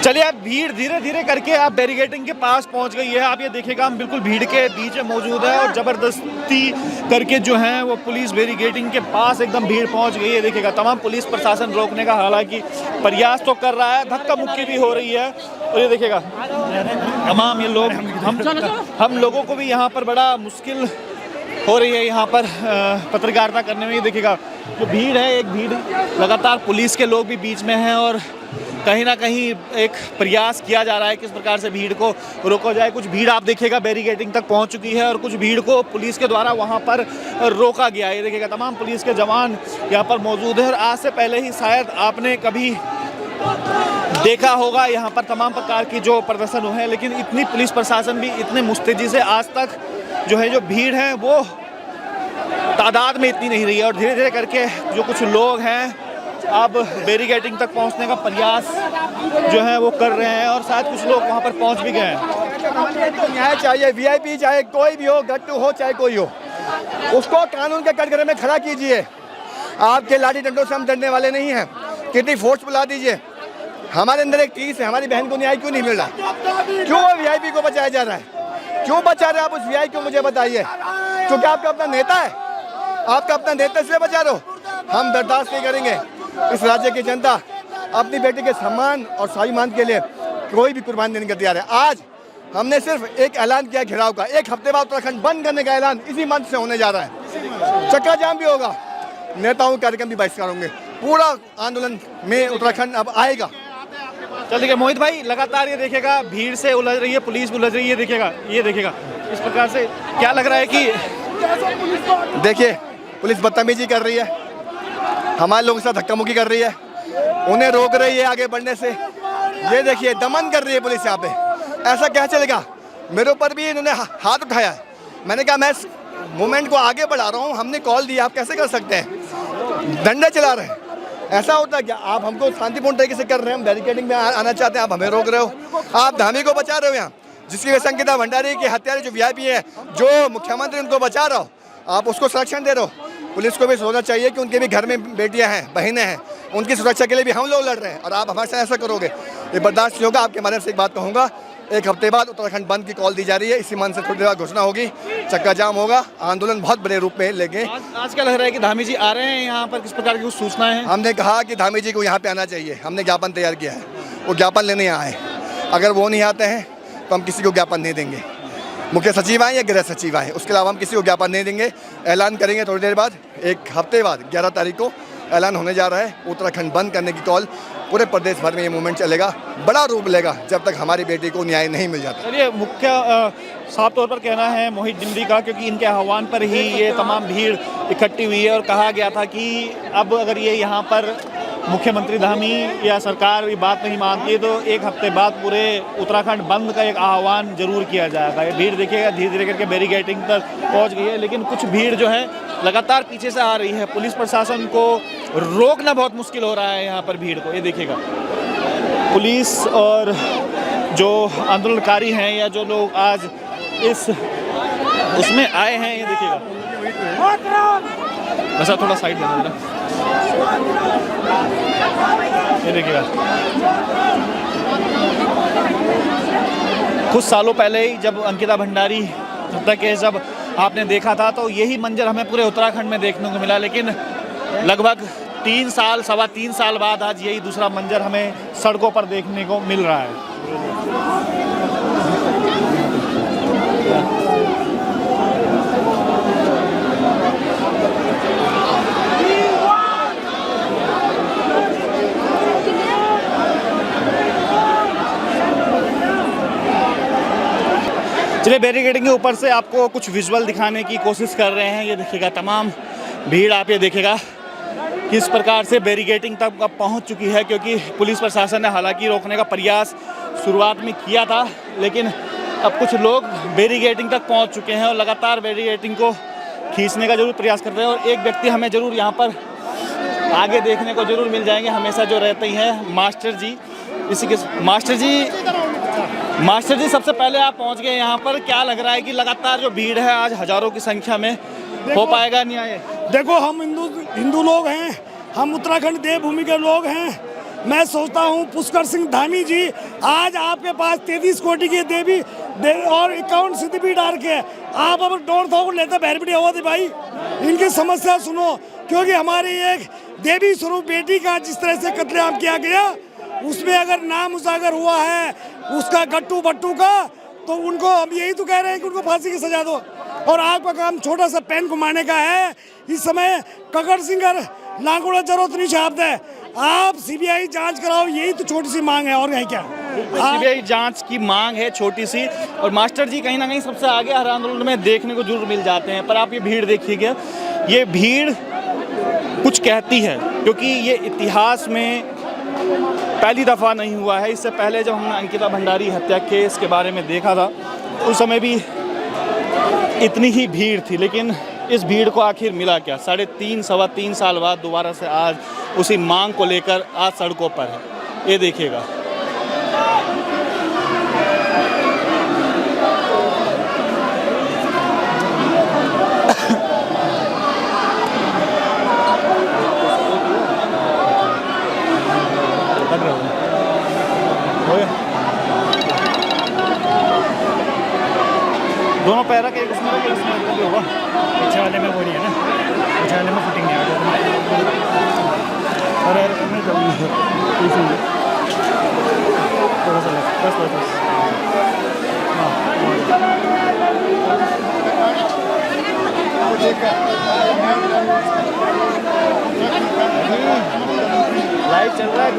चलिए अब भीड़ धीरे धीरे करके आप बैरिकेडिंग के पास पहुंच गई है। आप ये देखिएगा हम बिल्कुल भीड़ के बीच में मौजूद है और ज़बरदस्ती करके जो है वो पुलिस बैरिकेडिंग के पास एकदम भीड़ पहुंच गई है। देखिएगा तमाम पुलिस प्रशासन रोकने का हालांकि प्रयास तो कर रहा है, धक्का मुक्की भी हो रही है। और ये देखिएगा तमाम ये लोग हम लोगों को भी यहाँ पर बड़ा मुश्किल हो रही है यहाँ पर पत्रकारिता करने में। ये देखिएगा जो भीड़ है, एक भीड़ लगातार पुलिस के लोग भी बीच में हैं और कहीं ना कहीं एक प्रयास किया जा रहा है किस प्रकार से भीड़ को रोका जाए। कुछ भीड़ आप देखिएगा बैरिकेडिंग तक पहुंच चुकी है और कुछ भीड़ को पुलिस के द्वारा वहां पर रोका गया है। ये देखिएगा तमाम पुलिस के जवान यहां पर मौजूद है और आज से पहले ही शायद आपने कभी देखा होगा यहाँ पर तमाम प्रकार की जो प्रदर्शन हुए हैं, लेकिन इतनी पुलिस प्रशासन भी इतने मुस्तैदी से आज तक जो है जो भीड़ है वो तादाद में इतनी नहीं रही है। और धीरे धीरे करके जो कुछ लोग हैं अब बैरिकेडिंग तक पहुंचने का प्रयास जो है वो कर रहे हैं और शायद कुछ लोग वहां पर पहुंच भी गए हैं। न्याय चाहिए, वीआईपी चाहे कोई भी हो, गट्टू हो चाहे कोई हो, उसको कानून के कटघरे में खड़ा कीजिए। आपके लाठी डंडों से हम डरने वाले नहीं हैं। कितनी फोर्स बुला दीजिए। हमारे अंदर एक टीस है, हमारी बहन को न्याय क्यों नहीं मिल रहा? क्यों वो वीआईपी को बचाया जा रहा है? क्यों बचा रहे हैं आप उस वीआईपी को? मुझे बताइए। क्योंकि आपका अपना नेता है, आपका अपना नेता इसलिए बचा रहे हो। हम बर्दाश्त नहीं करेंगे। इस राज्य की जनता अपनी बेटी के सम्मान और स्वाभिमान के लिए कोई भी कुर्बानी देने को तैयार है। आज हमने सिर्फ एक ऐलान किया घेराव का, 1 हफ्ते बाद उत्तराखंड बंद करने का ऐलान इसी मंच से होने जा रहा है। चक्का जाम भी होगा, नेताओं के कार्यक्रम भी बहिष्कार होंगे। पूरा आंदोलन में उत्तराखंड अब आएगा। चल देखिए मोहित भाई, लगातार ये देखेगा भीड़ से उलझ रही है, पुलिस भी उलझ रही है। ये देखिएगा इस प्रकार से क्या लग रहा है कि देखिए पुलिस बदतमीजी कर रही है, हमारे लोगों के साथ धक्का मुक्की कर रही है, उन्हें रोक रही है आगे बढ़ने से। ये देखिए दमन कर रही है पुलिस यहाँ पे। ऐसा क्या चलेगा? मेरे ऊपर भी इन्होंने हाथ उठाया है। मैंने कहा मैं इस मूवमेंट को आगे बढ़ा रहा हूँ, हमने कॉल दिया, आप कैसे कर सकते हैं? डंडे चला रहे हैं। ऐसा होता है क्या? आप हमको शांतिपूर्ण तरीके से कर रहे हैं, हम बैरिकेडिंग में आना चाहते हैं, आप हमें रोक रहे हो। आप धामी को बचा रहे हो यहाँ, जिसकी वजह से अंकिता भंडारी की हत्यारे जो वीआईपी है, जो मुख्यमंत्री उनको बचा रहा हो, आप उसको संरक्षण दे रहे हो। पुलिस को भी सोचना चाहिए कि उनके भी घर में बेटियां हैं, बहनें हैं, उनकी सुरक्षा के लिए भी हम लोग लड़ रहे हैं और आप हमारे साथ ऐसा करोगे, ये बर्दाश्त नहीं होगा। आपके माध्यम से एक बात कहूँगा, 1 हफ्ते बाद उत्तराखंड बंद की कॉल दी जा रही है। इसी मन से थोड़ी देर बाद घोषणा होगी, चक्का जाम होगा, आंदोलन बहुत बड़े रूप में लेंगे। आज क्या लग रहा है कि धामी जी आ रहे हैं यहाँ पर? किस प्रकार की कुछ सूचनाएं हैं? हमने कहा कि धामी जी को यहाँ पे आना चाहिए। हमने ज्ञापन तैयार किया है, वो ज्ञापन लेने यहाँ आए। अगर वो नहीं आते हैं तो हम किसी को ज्ञापन नहीं देंगे। मुख्य सचिव आए या गृह सचिव आए, उसके अलावा हम किसी को ज्ञापन नहीं देंगे। ऐलान करेंगे थोड़ी देर बाद, 1 हफ्ते बाद 11 तारीख को ऐलान होने जा रहा है। उत्तराखंड बंद करने की कॉल, पूरे प्रदेश भर में ये मूवमेंट चलेगा, बड़ा रूप लेगा जब तक हमारी बेटी को न्याय नहीं मिल जाता। चलिए मुख्य साफ तौर पर कहना है मोहित डिमरी का, क्योंकि इनके आह्वान पर ही ये तमाम भीड़ इकट्ठी हुई है और कहा गया था कि अब अगर ये यहाँ पर मुख्यमंत्री धामी या सरकार ये बात नहीं मानती है तो 1 हफ्ते बाद पूरे उत्तराखंड बंद का एक आह्वान जरूर किया जाएगा। ये भीड़ देखिएगा धीरे धीरे करके बैरिकेडिंग तक पहुंच गई है, लेकिन कुछ भीड़ जो है लगातार पीछे से आ रही है। पुलिस प्रशासन को रोकना बहुत मुश्किल हो रहा है यहाँ पर भीड़ को। ये देखिएगा पुलिस और जो आंदोलनकारी हैं या जो लोग आज इस उसमें आए हैं, ये देखिएगा। बस आप थोड़ा साइड देना जरा। ये देखिएगा कुछ सालों पहले ही जब अंकिता भंडारी हत्या केस जब आपने देखा था तो यही मंजर हमें पूरे उत्तराखंड में देखने को मिला, लेकिन लगभग 3 साल, 3.25 साल बाद आज यही दूसरा मंजर हमें सड़कों पर देखने को मिल रहा है। चलिए बैरिकेडिंग के ऊपर से आपको कुछ विजुअल दिखाने की कोशिश कर रहे हैं। ये देखिएगा तमाम भीड़, आप ये देखिएगा किस प्रकार से बैरिकेडिंग तक अब पहुंच चुकी है, क्योंकि पुलिस प्रशासन ने हालांकि रोकने का प्रयास शुरुआत में किया था, लेकिन अब कुछ लोग बैरिकेडिंग तक पहुंच चुके हैं और लगातार बैरिकेडिंग को खींचने का जरूर प्रयास कर रहे हैं। और एक व्यक्ति हमें जरूर यहाँ पर आगे देखने को जरूर मिल जाएंगे, हमेशा जो रहते ही हैं मास्टर जी। इसी के मास्टर जी सबसे पहले आप पहुंच गए यहाँ पर, क्या लग रहा है कि लगातार जो भीड़ है आज हजारों की संख्या में हो पाएगा न्याय? देखो हम हिंदू लोग हैं, हम उत्तराखंड देवभूमि के लोग हैं। मैं सोचता हूँ पुष्कर सिंह धामी जी, आज आपके पास 33 कोटि की देवी और 51 सिद्धपीठ आ रखे हैं, आप अब डोर थो लेते बैरबड़ी हुआ थे भाई, इनकी समस्या सुनो। क्योंकि हमारी एक देवी स्वरूप बेटी का जिस तरह से कत्लेआम किया गया, उसमें अगर नाम उजागर हुआ है उसका गट्टू बट्टू का, तो उनको हम यही तो कह रहे हैं कि उनको फांसी की सजा दो। और आपका काम छोटा सा पेन घुमाने का है। इस समय ककड़ सिंह और लांगोड़ा जरूरत नहीं छाप दे, आप सीबीआई जांच कराओ, यही तो छोटी सी मांग है, और है क्या। सीबीआई जांच की मांग है छोटी सी। और मास्टर जी कहीं ना कहीं सबसे आगे हर आंदोलन में देखने को जरूर मिल जाते हैं, पर आप ये भीड़ देखिएगा, ये भीड़ कुछ कहती है, क्योंकि ये इतिहास में पहली दफ़ा नहीं हुआ है। इससे पहले जब हमने अंकिता भंडारी हत्या केस के बारे में देखा था, उस समय भी इतनी ही भीड़ थी, लेकिन इस भीड़ को आखिर मिला क्या? 3.5 साल बाद दोबारा से आज उसी मांग को लेकर आज सड़कों पर है। ये देखिएगा, दोनों पैरा के एक उसमें होगा, पीछे वाले में वो नहीं है ना, पीछे वाले में फिटिंग नहीं है। अरे थोड़ा सा बस लाइव चल रहा है।